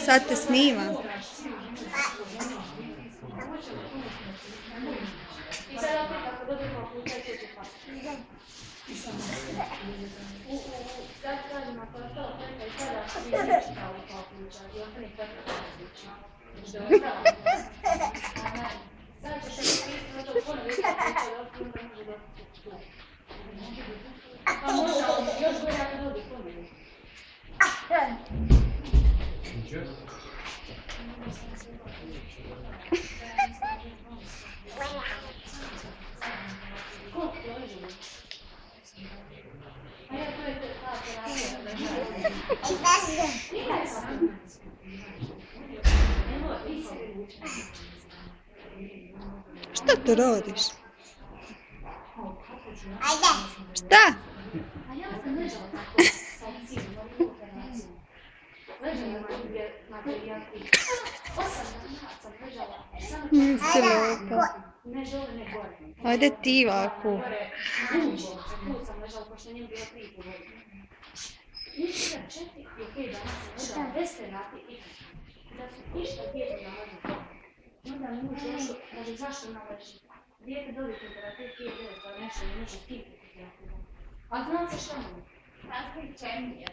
Sad te snima. Šta to radiš? Šta? Nisi lepa. Ajde ti ovako. Onda ne može došlo, kaže zašto naleži? Dijete dobije temperatur 39, pa nešto ne može stipiti. A znam se šta mu? Razgoj čemu je.